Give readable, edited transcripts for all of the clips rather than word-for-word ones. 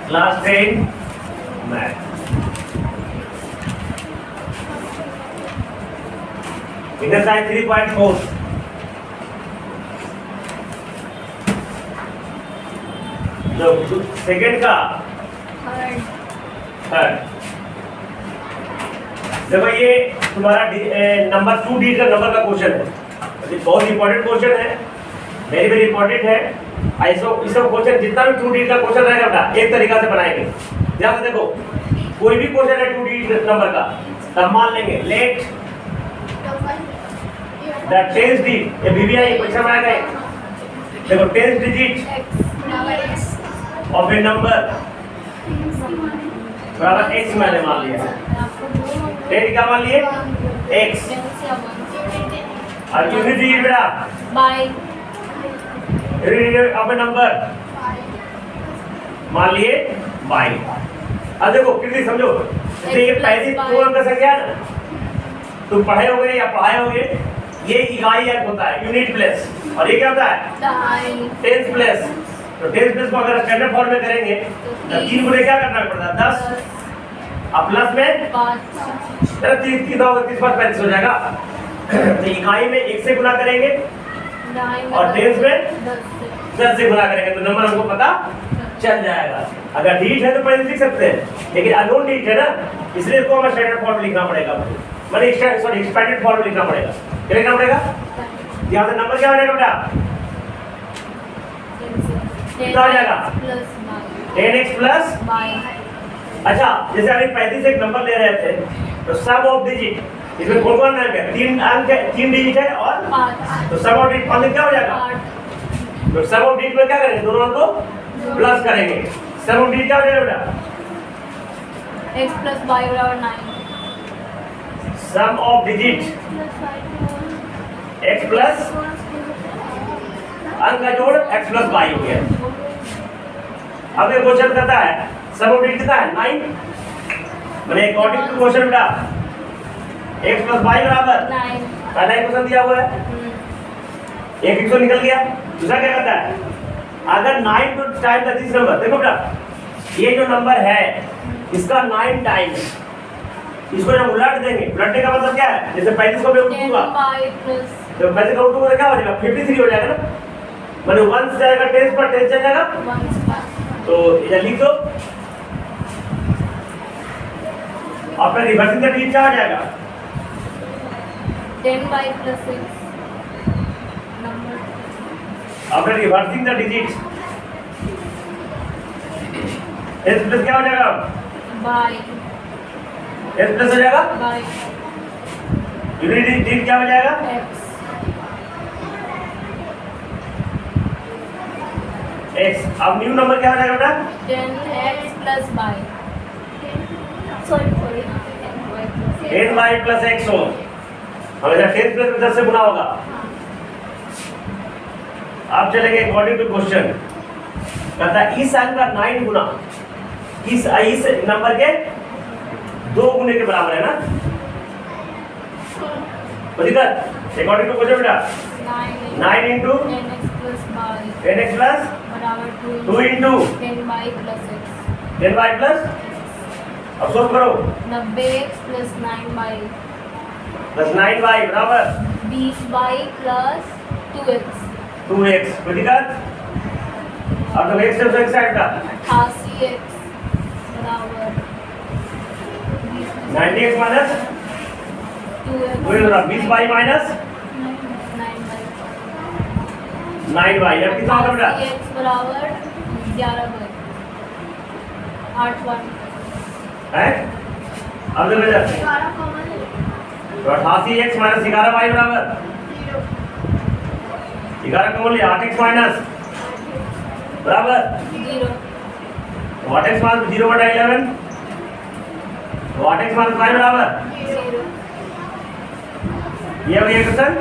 Class 10 math. Exercise 3.4 जो second का third. देखो ये तुम्हारा नंबर 2 डिजिट का नंबर का क्वेश्चन है, बहुत इंपॉर्टेंट क्वेश्चन है, वेरी वेरी इंपॉर्टेंट है। ऐसा इसका क्वेश्चन जितना भी 2 डिजिट का क्वेश्चन रहेगा बेटा एक तरीका से बनाएंगे। ध्यान से देखो, कोई भी क्वेश्चन है 2 डिजिट नंबर का, तब मान लेंगे लेट द 10th डिजिट, ये बीबीआई परीक्षा में आ गए। देखो 10th digit of A number बराबर x मैंने मान लिया, डेट क्या मान लिए x, और यूनिट डिजिट बेटा बाय ऑफ ए नंबर मान लिए बाई। अब देखो कितनी समझो, जैसे ये पहली 2 अंक संख्या है ना, तुम पढ़े होगे या पढ़ाए होगे, ये इकाई अंक होता है यूनिट प्लेस, और ये क्या होता है टेंथ प्लेस। तो टेंथ प्लेस को अगर स्टैंडर्ड फॉर्म में करेंगे तो 3 गुणे क्या करना पड़ता है 10, अब प्लस में 5 30 होगा, 30 5 35 हो जाएगा। तो इकाई में 1 से गुना करेंगे और टेंथ में 10 से गुना करेंगे तो नंबर हमको पता चल जाएगा। अगर डिजिट है तो पहले लिख सकते हैं, लेकिन अननोन डिजिट है ना, इसलिए इसको हमें स्टैंडर्ड फॉर्म लिखना पड़ेगा, मतलब एक्सपेंडेड फॉर्म लिखना पड़ेगा। क्या लिखना पड़ेगा? यहाँ से नंबर क्या हो जाएगा बेटा? कितना हो जाएगा? 10x plus. अच्छा, जैसे अभी 35 एक नंबर ले रहे थे तो सम ऑफ डिजिट, इसमें कौन कौन अंक है? 3 अंक है, 3 डिजिट है और 5, तो सम ऑफ डिजिट 5 क्या हो जाएगा? तो सम ऑफ डिजिट में क्या करेंगे? दोनों अंक को प्लस करेंगे। सम ऑफ डिजिट क्या हो जाएगा बेटा? x प्लस y बराबर 9। सम ऑफ डिजिट x प्लस अंक का जोड़ x प्लस y हो गया। अब ये क्वेश्चन कहता है सम ऑफ डिजिट कितना है? 9, मैंने अकॉर्डिंग टू क्वेश्चन बेटा x प्लस y बराबर 9। पहला क्वेश्चन दिया हुआ है, एक एक तो निकल गया। दूसरा क्या कहता है? अगर 9 two time the this number, देखो बेटा ये जो नंबर है इसका 9 टाइम्स, इसको जब उलट देंगे, उलटने का मतलब क्या है? जैसे 35 को मैं उलटूंगा तो 35 का उलटूंगा तो क्या हो जाएगा? 53 हो जाएगा ना, मैंने 1 से जाएगा 10 पर 10 चल जाएगा, तो इधर लिख दो। और फिर रिवर्सिंग का डिजिट क्या हो जाएगा? 10y plus 6 number. अब reversing the digit s plus क्या हो जाएगा? बाय s प्लस हो जाएगा, बाय यूनिट डिजिट क्या हो जाएगा? x। x। अब न्यू नंबर क्या हो जाएगा बेटा? 10x plus y, sorry 10y plus x हो, हमेशा 10 प्लस में 10 से गुना होगा। अब चलेंगे अकॉर्डिंग टू क्वेश्चन, कहता है इस अंक का 9 गुना इस नंबर के 2 गुने के बराबर है ना, दिक्कत अकॉर्डिंग टू क्वेश्चन बेटा 9 into 10x plus y 10x plus बराबर 2 into 10y plus x। 10y plus, अब सोल्व करो, 90x plus 9y plus 9y बराबर 20y प्लस 2x 2x, कोई दिक्कत? अब तो x से x साइड का 88x बराबर 90x minus 2x 20y minus 9y, अब कितना होगा बेटा? 80x बराबर 11y 8 है? अब देखो बेटा तो 88x माइनस 11y बराबर 11 कौन लिया? 8x माइनस बराबर 0 8x माइनस 0 बटा 11, तो 8x माइनस 5 बराबर 0। ये हो गया क्वेश्चन।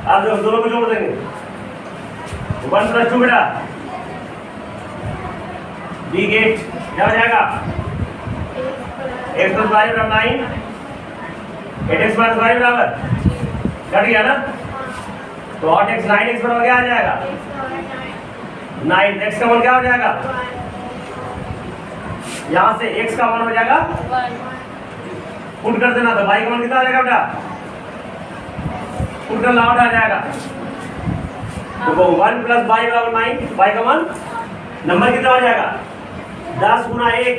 अब जो दोनों को जोड़ देंगे 1 प्लस 2 बेटा बी गेट क्या हो जाएगा? x प्लस 5 बराबर 9, 8x माइनस 5 बराबर कट गया ना, तो 8x 9x बराबर क्या आ जाएगा? 9। x का मान क्या हो जाएगा? यहाँ से x का मान हो जाएगा 1 पुट कर देना, तो y का मान कितना आ जाएगा बेटा? पुट कर लाउट आ जाएगा। देखो 1 प्लस y बराबर 9, y का मान नंबर कितना हो जाएगा? 10 गुना 1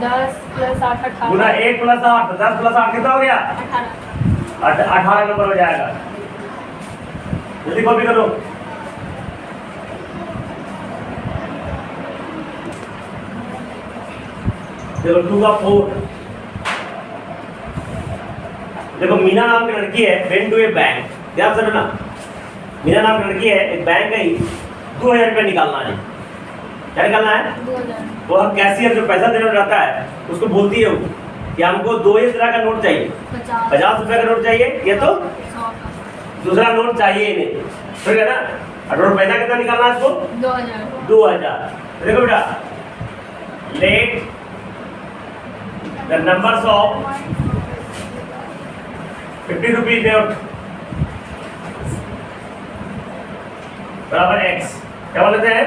10 प्लस 8 18 गुना 1 प्लस 8, 10 प्लस 8 कितना हो गया? 18 नंबर हो जाएगा। जल्दी कॉपी करो। देखो 2 का 4। देखो मीना नाम की लड़की है, वेंट टू ए बैंक। ध्यान से सुनना, मीना नाम की लड़की है, एक बैंक गई, 2000 रुपये निकालना है। क्या निकालना है? 2000 वो हम कैशियर जो पैसा देने रहता है उसको बोलती है वो कि हमको 2000 तरह का नोट चाहिए, 50 रुपए का नोट चाहिए, ये तो 100 का दूसरा नोट चाहिए ही नहीं, ठीक है ना? और पैसा कितना निकालना है इसको? 2000 2000। देखो बेटा, let the numbers of 50 rupees note बराबर x। क्या बोलते हैं?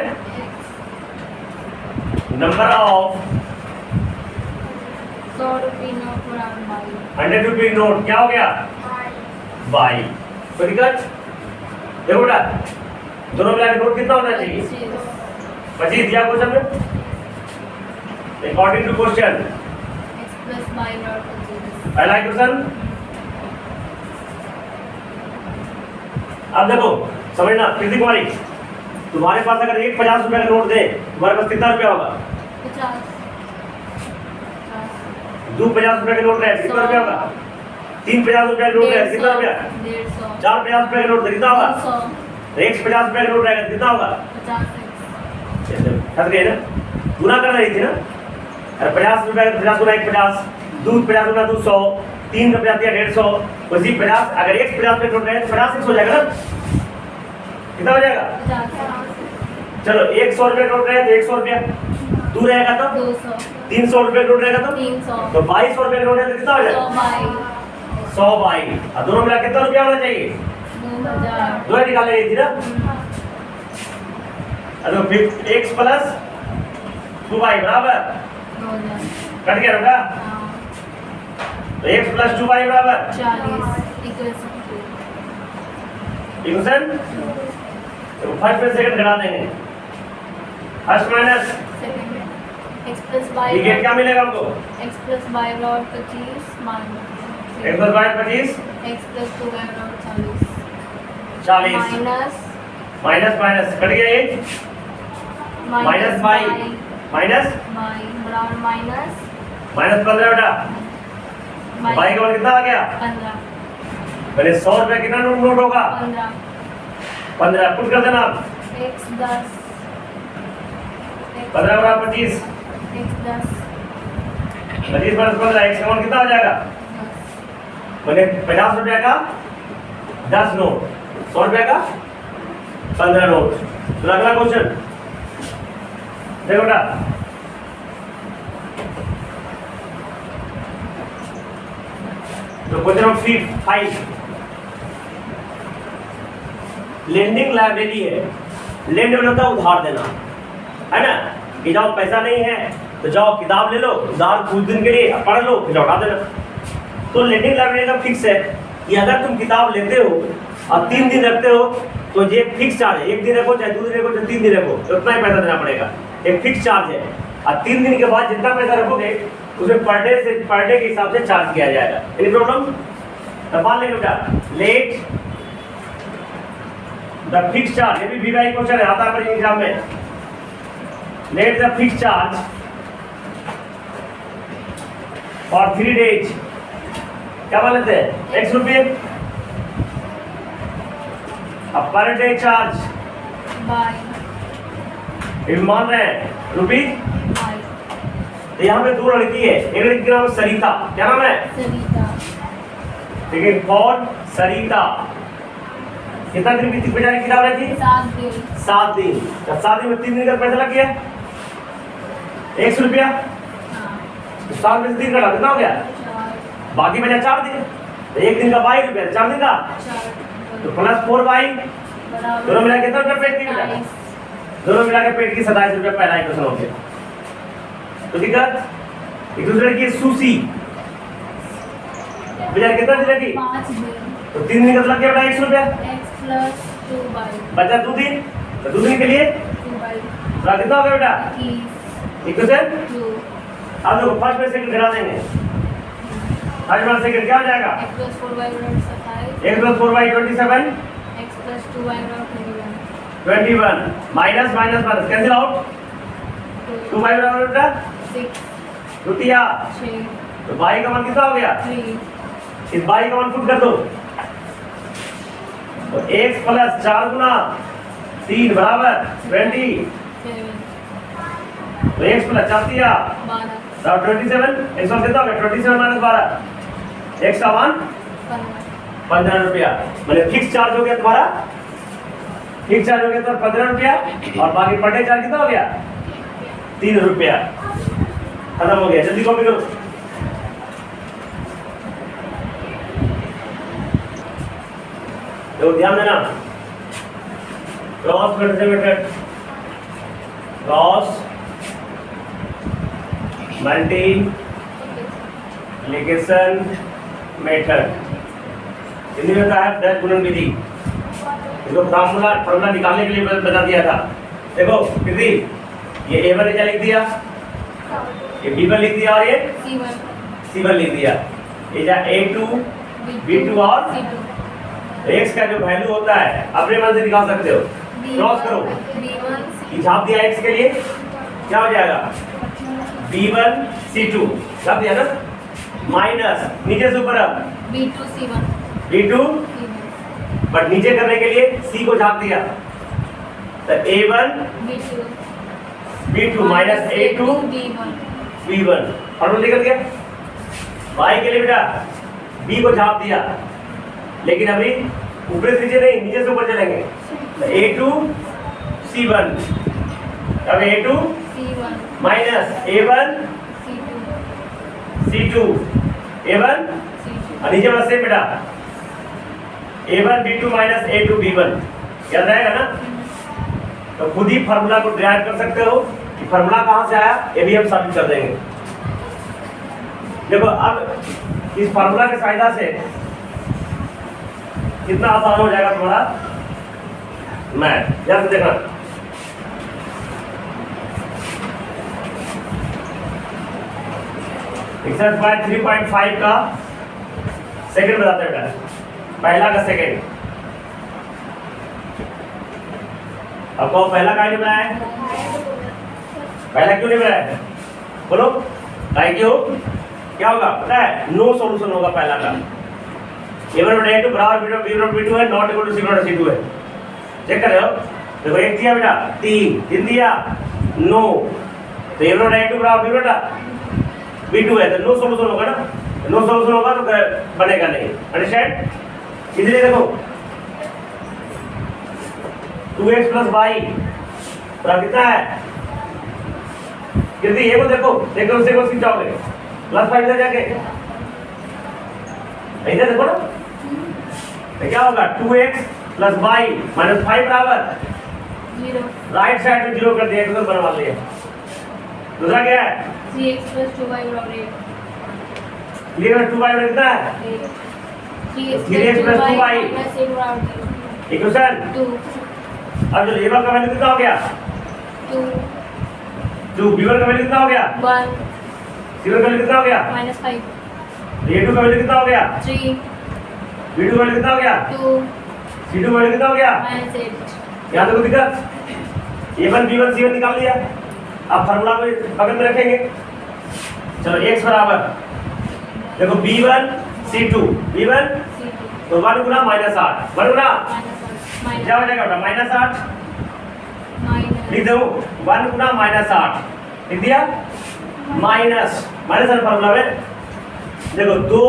नंबर ऑफ 100 रुपये नोट बराबर 22 100 रुपी नोट क्या हो गया? बाई। कोई दिक्कत? देखो बेटा, दोनों मिला के नोट कितना होना चाहिए? 25 दिया क्वेश्चन में। According to question x plus y बराबर 25 पहला क्वेश्चन। अब देखो समझना, कृति कुमारी, तुम्हारे पास अगर एक 50 रुपए का नोट दे, तुम्हारे पास कितना रुपया होगा? 50 दो 50 रुपए के नोट रहे कितना रुपया होगा? तीन 50 रुपए के नोट रहे कितना रुपया? 150 चार 50 रुपए के नोट कितना होगा? 100 एक 50 रुपए का नोट रहेगा कितना होगा? 50 फंस गए ना? गुना कर रही थी ना? अरे 50 रुपए 50 गुना 1 50, दूध 50 गुना 200, तीन का 50 दिया 150, उसी 50 अगर एक 50 रुपए नोट रहे तो 50 6 हो जाएगा ना? कितना हो जाएगा? 50 चलो 100 रुपए नोट रहे तो 100 रुपया, दू रहेगा तो 200 300 रुपए नोट रहेगा तो 300 तो 2200 रुपए नोट है तो कितना हो 100 जाएगा? By 100 by. और दोनों मिला कितना रुपया होना चाहिए? 2000 दो निकाल रही थी ना? अरे फिर x प्लस 2y बराबर 2000 कट गया बेटा, तो x प्लस 2y बराबर 40 इक्वल्स इक्वेशन। तो फर्स्ट में सेकंड घटा देंगे, first minus second x plus y ये गेट क्या मिलेगा हमको? x प्लस y बराबर 25 minus x plus y 25 x plus 2y बराबर 40 माइनस माइनस माइनस कट गया ये, माइनस बाई माइनस y बराबर माइनस माइनस 15 बेटा, बाई का मान कितना आ गया? 15 पहले 100 रुपए कितना नोट होगा? 15 पुट कर देना, x 10 15 बराबर 25, x 10 25 माइनस 15 x का मान कितना हो जाएगा? मैंने 50 रुपए का 10 नोट, 100 रुपए का 15 नोट। तो अगला क्वेश्चन देखो बेटा, तो क्वेश्चन नंबर 5 लेंडिंग लाइब्रेरी है। लेंड मतलब होता है उधार देना, है ना? कि जाओ पैसा नहीं है तो जाओ किताब ले लो, उधार कुछ दिन के लिए पढ़ लो फिर लौटा देना। तो लेंडिंग लाइब्रेरी का फिक्स है कि अगर तुम किताब लेते हो और 3 दिन रखते हो तो ये फिक्स चार्ज है, 1 दिन रखो चाहे 2 दिन रखो चाहे 3 दिन रखो तो उतना ही पैसा देना पड़ेगा, एक फिक्स चार्ज है। और 3 दिन के बाद जितना पैसा रखोगे उसमें पर डे के हिसाब से चार्ज किया जाएगा। Any problem? तो मान लेंगे बेटा, लेट द फिक्स चार्ज, ये भी वीवाई क्वेश्चन है, आता है पर एग्जाम में। Let the fix charge for 3 days, क्या बोल लेते हैं? x रुपये। अब पर डे चार्ज बाई ये भी मान रहे हैं रुपीज। बाई तो यहाँ पे 2 लड़की है, एक लड़की का नाम सरिता, क्या नाम है? सरिता ठीक है, कौन? सरिता। कितना दिन की बेचारी किताब रखी? 7 दिन 7 दिन। जब 7 दिन में 3 दिन का पैसा लग गया 100 रुपया, हाँ तो 7 में से 3 कटा कितना हो गया? 4 बाकी बचा 4 दिन, तो 1 दिन का 22 रुपया, 4 दिन का 4 तो प्लस 4 बाई, बराबर दोनों मिला के कितना रुपया पेट की बेटा? 27 दोनों मिला के पेट की 27 रुपया, पहला इक्वेशन हो गया। तो दिक्कत एक दूसरे की सुसी बेटा कितना दिन की 5 दिन तो 3 दिन का मतलब क्या बेटा 100 रुपया x plus 2 by बचा 2 दिन तो 2 दिन के लिए 2 by तो कितना हो गया बेटा 21 इक्वेशन 2 अब देखो फर्स्ट में सेकंड घटा देंगे फर्स्ट में सेकंड क्या हो जाएगा x plus 4 by 27 x plus 4 by 27 x plus 2 by 21 21 minus minus minus cancel out 2 y बराबर बेटा 6 द्वितीया 6 तो y का मान कितना हो गया 3 इस y का मान पुट कर दो तो x प्लस 4 गुना 3 बराबर 20 7 तो x प्लस 4 दिया 12 तो 27 x मान कितना हो गया 27 माइनस 12 x का मान 15 रुपया मतलब फिक्स चार्ज हो गया तुम्हारा फिक्स चार्ज हो गया तो 15 रुपया और बाकी पर डे चार्ज कितना हो गया 3 रुपया खत्म हो गया जल्दी कॉपी करो तो ध्यान देना cross method cross multiplication method Hindi में कहा है दस गुणन विधि इसको फॉर्मूला निकालने के लिए बता दिया था देखो कृति ये a1 क्या लिख दिया ये b1 लिख दिया और ये C1 c1 लिख दिया ये जा a2 b2 और x का जो वैल्यू होता है अपने मन से निकाल सकते हो क्रॉस करो B1 ये छाप दिया x के लिए क्या हो जाएगा b1 c2 छाप दिया ना माइनस नीचे से ऊपर अब B2 C1 b2 बट नीचे करने के लिए c को छाप दिया तो a1 B2 b2 minus a2 B1 b1 formula निकल गया y के लिए बेटा b को छाप दिया लेकिन अभी ऊपर से नीचे नहीं नीचे से ऊपर चलेंगे तो a2 c1 अब a2 C1 minus a1 C2 c2 a1 C2 और नीचे बस से बेटा a1 b2 minus a2 b1 याद रहेगा ना तो खुद ही फार्मूला को ड्राइव कर सकते हो कि फार्मूला कहां से आया ये भी हम साबित कर देंगे देखो अब इस फार्मूला की सहायता से कितना आसान हो जाएगा तुम्हारा मैथ ध्यान से देखना एक्सरसाइज 3.5 का सेकंड बताते हैं बेटा पहला का सेकंड आपको पहला काहे नहीं बनाया है पहला क्यों नहीं बनाया है बोलो काहे क्यों क्या होगा पता है नो सॉल्यूशन होगा पहला का a1 बटा a2 बराबर b1 है नॉट इक्वल टू c1 बटा c2 है चेक कर रहे हो देखो एक दिया बेटा 3 दिया नो तो a1 बटा a2 बराबर b1 बटा b2 है तो नो सॉल्यूशन होगा ना नो सॉल्यूशन होगा तो बनेगा नहीं अंडरस्टैंड इसलिए देखो 2x plus y बराबर कितना है यदि ये को देखो उसे को खींचाओगे प्लस 5 इधर जाके इधर देखो ना तो क्या होगा 2x plus y minus 5 बराबर 0 राइट साइड में 0 कर दिया इक्वेशन बनवा लिया दूसरा क्या है 3x plus 2y बराबर 8 क्लियर 2y बराबर कितना है 3x plus 2y minus 8 बराबर 0 इक्वेशन 2 अब जो a1 का वैल्यू कितना हो गया 2 b1 का वैल्यू कितना हो गया 1 c1 का वैल्यू कितना हो गया minus 5 a2 का वैल्यू कितना हो गया 3 b2 का वैल्यू कितना हो गया 2 c2 का वैल्यू कितना हो गया minus 8 यहाँ देखो दिक्कत a1 b1 c1 निकाल लिया अब फार्मूला को बगल में रखेंगे चलो x बराबर देखो b1 c2 b1 C2 तो 1 गुना माइनस 8 1 गुना minus क्या हो जाएगा बेटा माइनस 8 minus लिख दो 1 गुना माइनस 8 लिख दिया माइनस माइनस है फार्मूला में देखो 2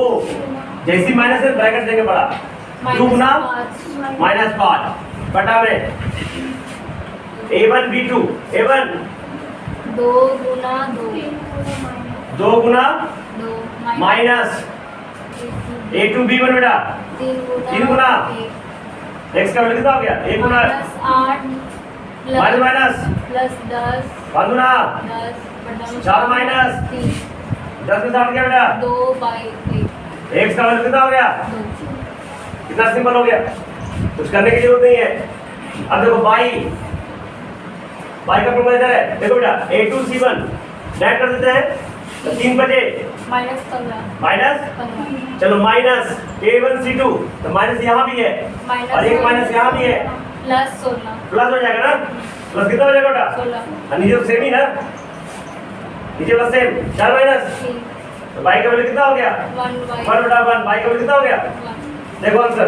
जैसी माइनस है ब्रैकेट देंगे बड़ा 2 गुना माइनस 5 बटा में a1 b2 a1 2 गुना 2 2 गुना 2 माइनस a2 b1 बेटा 3 तीन गुना। एक x का वैल्यू कितना हो गया 1 गुना minus 8 माइनस माइनस प्लस 10 बांधुना 10 बटा 4 माइनस 3 10 में 7 क्या बेटा 2/8 x का वैल्यू कितना हो गया 2 कितना सिंपल हो गया कुछ करने की जरूरत नहीं है अब देखो y का फॉर्मूला इधर है देखो बेटा a2c1 ऐड कर देते हैं तो 3 बचे -15 माइनस 15 चलो माइनस a1c2 तो माइनस यहाँ भी है और एक माइनस यहाँ भी है प्लस 16 प्लस हो जाएगा ना प्लस कितना हो जाएगा बेटा 16 और नीचे तो सेम ही ना नीचे प्लस सेम 4 माइनस 3 तो y का वैल्यू कितना हो गया 1/1 1 बटा 1 y का वैल्यू कितना हो गया देखो आंसर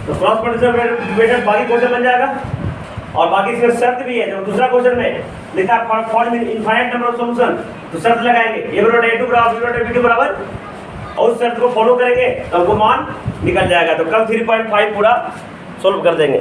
तो क्रॉस मल्टीप्लिकेशन मेथड बाकी क्वेश्चन बन जाएगा और बाकी इसमें शर्त भी है जब दूसरा क्वेश्चन में लिखा form infinite number of solution तो शर्त लगाएंगे a बराबर a2 बराबर b बराबर और उस शर्त को फॉलो करेंगे तो हमको मान निकल जाएगा तो कल 3.5 पूरा सोल्व कर देंगे